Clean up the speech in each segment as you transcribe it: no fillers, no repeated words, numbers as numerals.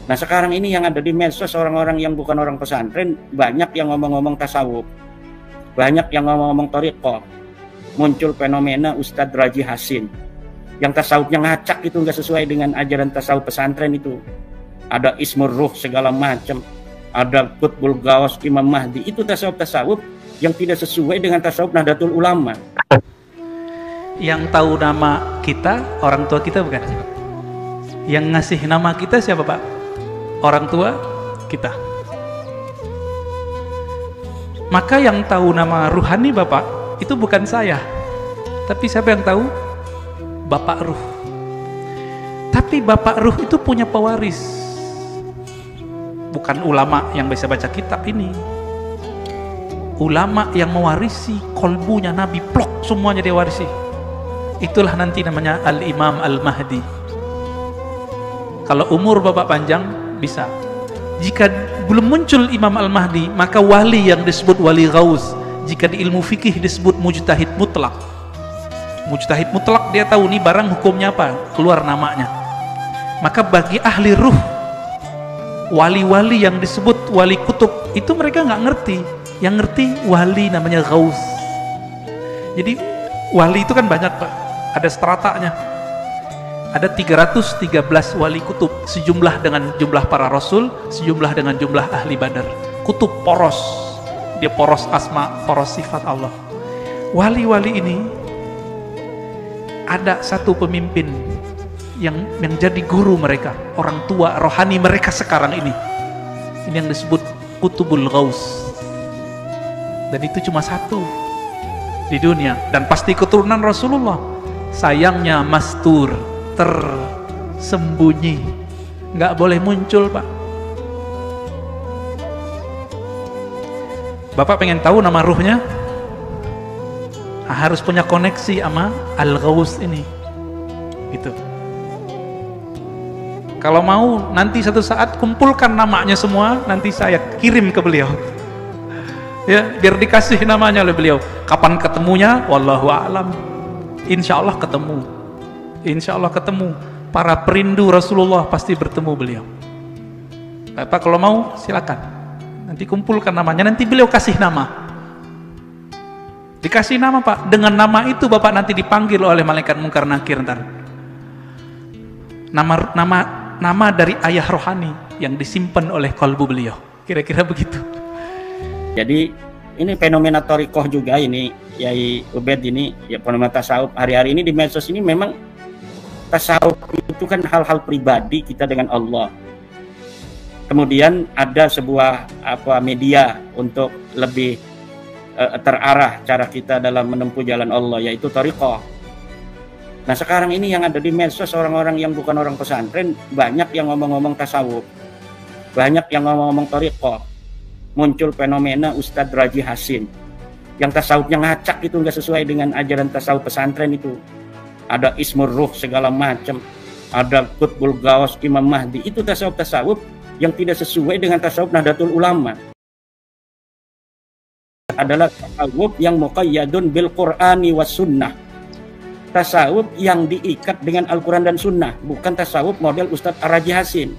Nah sekarang ini yang ada di medsos orang-orang yang bukan orang pesantren banyak yang ngomong-ngomong tasawuf, banyak yang ngomong-ngomong thariqah. Muncul fenomena Ustadz Raji Hasin yang tasawufnya ngacak, itu nggak sesuai dengan ajaran tasawuf pesantren itu. Ada Ismur Ruh segala macam, ada Qutbul Gawas Imam Mahdi, itu tasawuf-tasawuf yang tidak sesuai dengan tasawuf Nahdlatul Ulama. Yang tahu nama kita orang tua kita bukan? Yang ngasih nama kita siapa Pak? Orang tua kita. Maka yang tahu nama ruhani Bapak itu bukan saya, tapi siapa yang tahu? Bapak Ruh. Tapi Bapak Ruh itu punya pewaris, bukan ulama yang bisa baca kitab ini. Ulama yang mewarisi kolbunya Nabi, plok semuanya dia warisi. Itulah nanti namanya Al-Imam Al-Mahdi. Kalau umur Bapak panjang bisa. Jika belum muncul Imam Al-Mahdi, maka wali yang disebut wali ghaus. Jika di ilmu fikih disebut mujtahid mutlak. Mujtahid mutlak dia tahu nih barang hukumnya apa, keluar namanya. Maka bagi ahli ruh, wali-wali yang disebut wali kutub itu mereka nggak ngerti. Yang ngerti wali namanya ghaus. Jadi wali itu kan banyak Pak, ada stratanya. Ada 313 wali kutub, sejumlah dengan jumlah para rasul, sejumlah dengan jumlah ahli badar. Kutub poros, dia poros asma, poros sifat Allah. Wali-wali ini ada satu pemimpin yang jadi guru mereka, orang tua rohani mereka sekarang ini. Ini yang disebut Qutbul Ghaus. Dan itu cuma satu di dunia, dan pasti keturunan Rasulullah. Sayangnya mastur, tersembunyi, nggak boleh muncul Pak. Bapak pengen tahu nama ruhnya? Harus punya koneksi sama Al-Ghaus ini gitu. Kalau mau nanti satu saat kumpulkan namanya semua, nanti saya kirim ke beliau ya, biar dikasih namanya oleh beliau. Kapan ketemunya? Wallahu a'lam. Insya Allah ketemu, insya Allah ketemu. Para perindu Rasulullah pasti bertemu beliau. Bapak kalau mau silakan, nanti kumpulkan namanya, nanti beliau kasih nama. Dikasih nama Pak, dengan nama itu Bapak nanti dipanggil oleh malaikat mungkar nakir ntar. Nama dari ayah rohani yang disimpan oleh kalbu beliau. Kira-kira begitu. Jadi ini fenomena thariqah juga ini, Yai Ubed ini, ya fenomena tasawuf hari-hari ini di medsos ini. Memang tasawuf itu kan hal-hal pribadi kita dengan Allah. Kemudian ada sebuah media untuk lebih terarah cara kita dalam menempuh jalan Allah, yaitu thariqah. Nah sekarang ini yang ada di medsos orang-orang yang bukan orang pesantren banyak yang ngomong-ngomong tasawuf, banyak yang ngomong-ngomong thariqah. Muncul fenomena Ustadz Raji Hasin yang tasawufnya ngacak, itu nggak sesuai dengan ajaran tasawuf pesantren itu. Ada Ismur Ruh segala macam, ada Qutbul Gawas Imam Mahdi, itu tasawuf-tasawuf yang tidak sesuai dengan tasawuf Nahdlatul Ulama. Adalah tasawuf yang muqayyadun bil Qur'ani was sunnah, tasawuf yang diikat dengan Al-Quran dan Sunnah, bukan tasawuf model Ustadz Raji Hasin.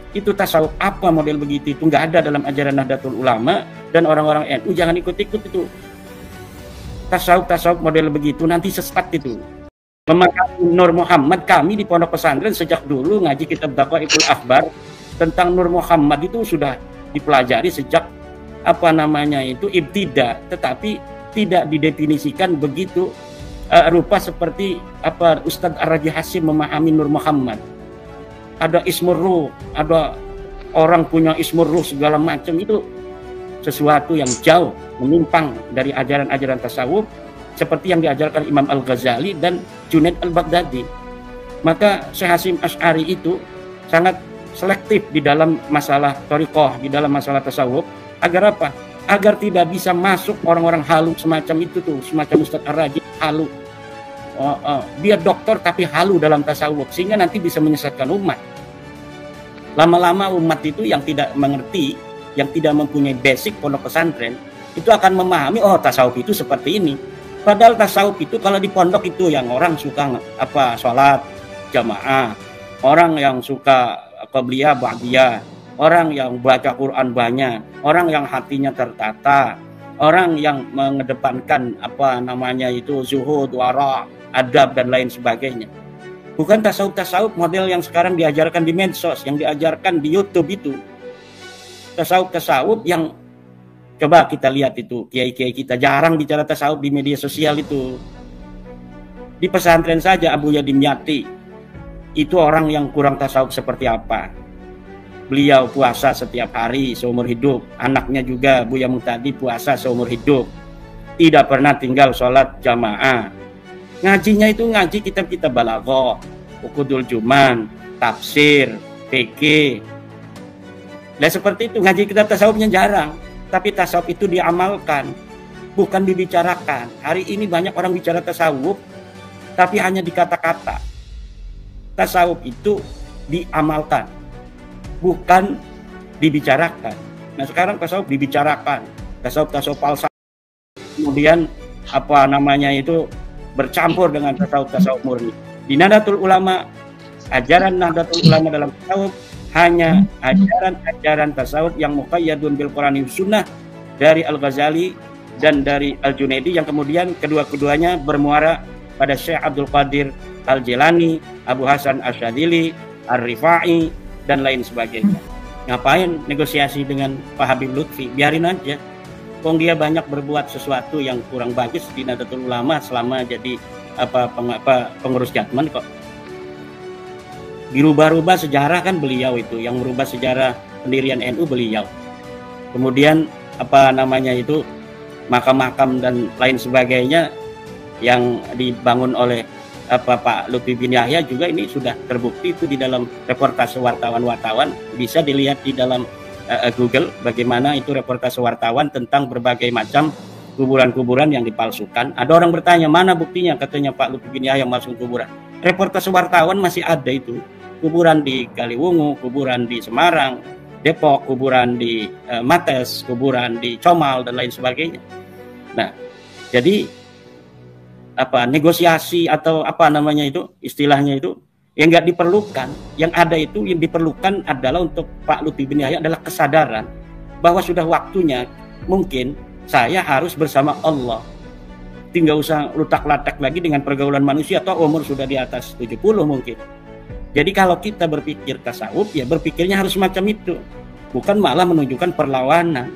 Itu tasawuf apa model begitu? Itu nggak ada dalam ajaran Nahdlatul Ulama, dan orang-orang NU jangan ikut-ikut itu. Tasawuf model begitu nanti sesat itu. Memahami Nur Muhammad, kami di pondok pesantren sejak dulu ngaji kitab Daqaiqul Akhbar tentang Nur Muhammad itu sudah dipelajari sejak ibtida, tetapi tidak didefinisikan begitu rupa seperti Ustadz Raji Hasin memahami Nur Muhammad. Ada Ismur Ruh, ada orang punya Ismur Ruh segala macam, itu sesuatu yang jauh menyimpang dari ajaran-ajaran tasawuf seperti yang diajarkan Imam Al-Ghazali dan Junaid Al-Baghdadi. Maka Syekh Hasyim Asy'ari itu sangat selektif di dalam masalah thariqah, di dalam masalah tasawuf. Agar apa? Agar tidak bisa masuk orang-orang halu semacam itu tuh, semacam Ustadz Ar-Raji halu. Dia dokter tapi halu dalam tasawuf, sehingga nanti bisa menyesatkan umat. Lama-lama umat itu yang tidak mengerti, yang tidak mempunyai basic pondok pesantren, itu akan memahami, oh tasawuf itu seperti ini. Padahal tasawuf itu kalau di pondok itu yang orang suka sholat jamaah, orang yang suka qabliyah ba'diyah, orang yang baca Quran banyak, orang yang hatinya tertata, orang yang mengedepankan zuhud, wara, adab dan lain sebagainya. Bukan tasawuf model yang sekarang diajarkan di medsos, yang diajarkan di YouTube itu. Tasawuf yang coba kita lihat itu, kiai-kiai kita jarang bicara tasawuf di media sosial itu. Di pesantren saja Abu Yadim Yati itu orang yang kurang tasawuf seperti apa. Beliau puasa setiap hari seumur hidup, anaknya juga Buya Muhtadi puasa seumur hidup, tidak pernah tinggal sholat jamaah. Ngajinya itu ngaji kitab-kitab balaghah, Uqudul Juman, tafsir, fikih. Nah seperti itu, ngaji kitab tasawufnya jarang, tapi tasawuf itu diamalkan, bukan dibicarakan. Hari ini banyak orang bicara tasawuf, tapi hanya di kata-kata. Tasawuf itu diamalkan, bukan dibicarakan. Nah sekarang tasawuf dibicarakan, tasawuf falsafah, kemudian bercampur dengan tasawuf murni. Di Nahdlatul Ulama, ajaran Nahdlatul Ulama dalam tasawuf hanya ajaran tasawuf yang muqayyadun bil Qur'ani Sunnah dari Al-Ghazali dan dari Al-Junaidi, yang kemudian kedua-keduanya bermuara pada Syekh Abdul Qadir Al-Jilani, Abu Hasan Asyadzili, Ar-Rifai dan lain sebagainya. Ngapain negosiasi dengan Pak Habib Lutfi? Biarin aja. Kong dia banyak berbuat sesuatu yang kurang bagus di Nahdlatul Ulama selama jadi pengurus Jatman kok. Dirubah-rubah sejarah kan beliau itu, yang merubah sejarah pendirian NU beliau. Kemudian makam-makam dan lain sebagainya yang dibangun oleh Pak Lutfi bin Yahya juga ini sudah terbukti itu di dalam reportase wartawan-wartawan, bisa dilihat di dalam Google bagaimana itu reportase wartawan tentang berbagai macam kuburan-kuburan yang dipalsukan. Ada orang bertanya, mana buktinya? Katanya Pak Lutfi bin Yahya masuk kuburan. Reportase wartawan masih ada itu. Kuburan di Kaliwungu, kuburan di Semarang, Depok, kuburan di Mates, kuburan di Comal dan lain sebagainya. Nah, jadi negosiasi atau istilahnya itu yang nggak diperlukan. Yang ada itu yang diperlukan adalah untuk Pak Lutfi bin Yahya adalah kesadaran bahwa sudah waktunya mungkin saya harus bersama Allah. Tinggal usah lutak-latak lagi dengan pergaulan manusia, atau umur sudah di atas 70 mungkin. Jadi kalau kita berpikir tasawuf, ya berpikirnya harus semacam itu. Bukan malah menunjukkan perlawanan.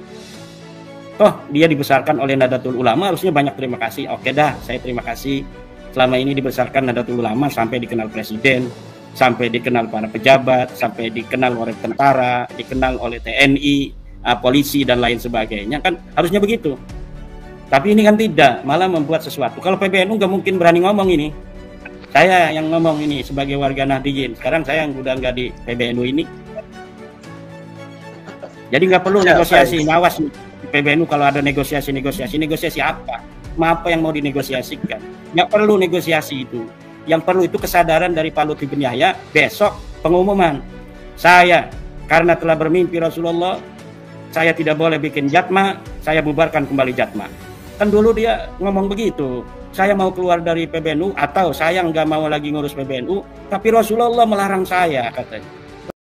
Toh dia dibesarkan oleh Nahdlatul Ulama, harusnya banyak terima kasih. Oke dah, saya terima kasih. Selama ini dibesarkan Nahdlatul Ulama sampai dikenal presiden, sampai dikenal para pejabat, sampai dikenal oleh tentara, dikenal oleh TNI, polisi dan lain sebagainya. Kan harusnya begitu. Tapi ini kan tidak, malah membuat sesuatu. Kalau PBNU nggak mungkin berani ngomong ini. Saya yang ngomong ini sebagai warga Nahdiyin. Sekarang saya yang udah nggak di PBNU ini. Jadi nggak perlu negosiasi. Ngawas PBNU kalau ada negosiasi apa? Apa yang mau dinegosiasikan? Nggak perlu negosiasi itu. Yang perlu itu kesadaran dari Pak Lutfi bin Yahya. Besok pengumuman. Saya karena telah bermimpi Rasulullah, saya tidak boleh bikin Jatma, saya bubarkan kembali Jatma. Kan dulu dia ngomong begitu. Saya mau keluar dari PBNU, atau saya nggak mau lagi ngurus PBNU, tapi Rasulullah melarang saya, katanya.